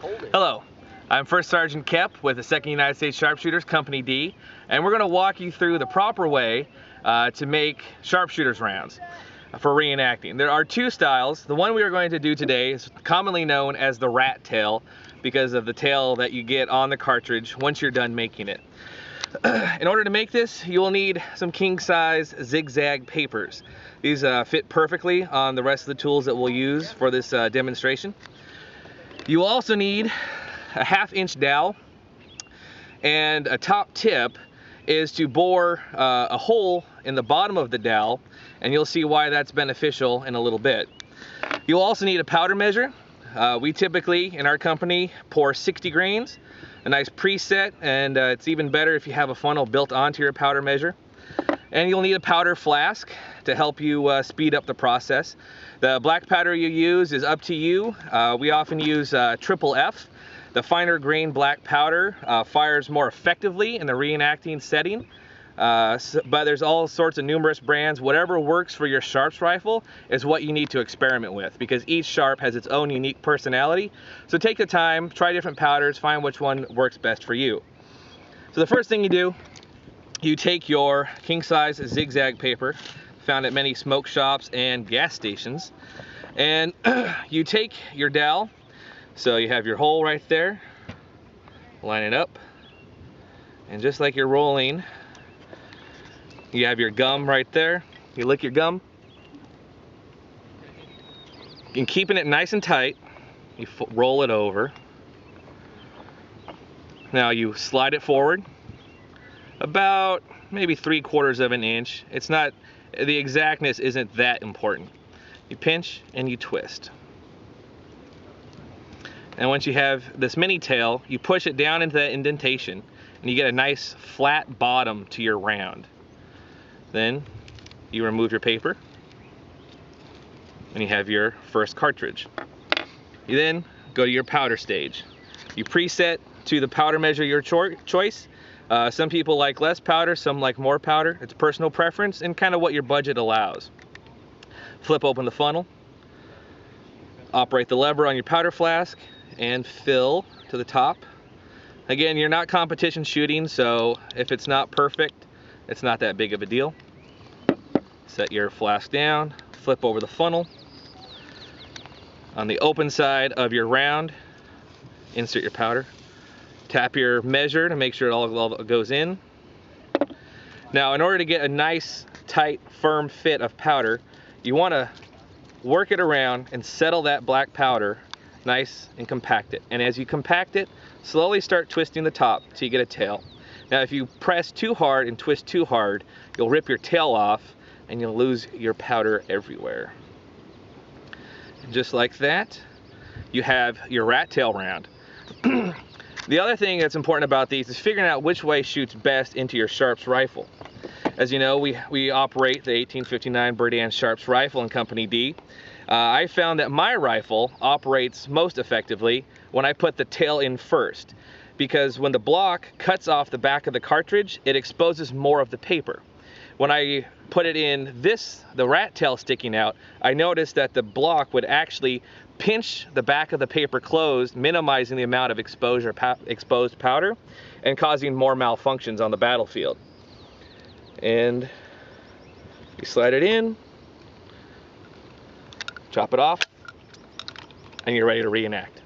Hello, I'm First Sergeant Kep with the 2nd United States Sharpshooters, Company D, and we're going to walk you through the proper way to make sharpshooters rounds for reenacting. There are two styles. The one we are going to do today is commonly known as the rat tail because of the tail that you get on the cartridge once you're done making it. In order to make this, you will need some king-size zigzag papers. These fit perfectly on the rest of the tools that we'll use for this demonstration. You will also need a 1/2 inch dowel, and a top tip is to bore a hole in the bottom of the dowel, and you'll see why that's beneficial in a little bit. You'll also need a powder measure. We typically, in our company, pour 60 grains, a nice preset, and it's even better if you have a funnel built onto your powder measure. And you'll need a powder flask to help you speed up the process. The black powder you use is up to you. We often use triple F. The finer grain black powder fires more effectively in the reenacting setting. But there's all sorts of numerous brands. Whatever works for your sharps rifle is what you need to experiment with, because each sharp has its own unique personality. So take the time, try different powders, find which one works best for you. So the first thing you do, you take your king-size zigzag paper, found at many smoke shops and gas stations, and you take your dowel. So you have your hole right there, line it up, and just like you're rolling, you have your gum right there. You lick your gum, and keeping it nice and tight, you roll it over. Now you slide it forward about maybe 3/4 of an inch. It's not, the exactness isn't that important. You pinch and you twist. And once you have this mini tail, you push it down into that indentation and you get a nice flat bottom to your round. Then you remove your paper and you have your first cartridge. You then go to your powder stage. You preset to the powder measure your choice. Some people like less powder, some like more powder. It's personal preference and kind of what your budget allows. Flip open the funnel, operate the lever on your powder flask, and fill to the top. Again, you're not competition shooting, so if it's not perfect, it's not that big of a deal. Set your flask down, flip over the funnel. On the open side of your round, insert your powder. Tap your measure to make sure it all goes in. Now, in order to get a nice, tight, firm fit of powder, you want to work it around and settle that black powder nice and compact it. And as you compact it, slowly start twisting the top till you get a tail. Now, if you press too hard and twist too hard, you'll rip your tail off and you'll lose your powder everywhere. And just like that, you have your rat tail round. The other thing that's important about these is figuring out which way shoots best into your Sharps rifle. As you know, we operate the 1859 Berdan Sharps rifle in Company D. I found that my rifle operates most effectively when I put the tail in first, because when the block cuts off the back of the cartridge, it exposes more of the paper. When I put it in the rat tail sticking out, I noticed that the block would actually pinch the back of the paper closed, minimizing the amount of exposed powder and causing more malfunctions on the battlefield. And you slide it in, chop it off, and you're ready to reenact.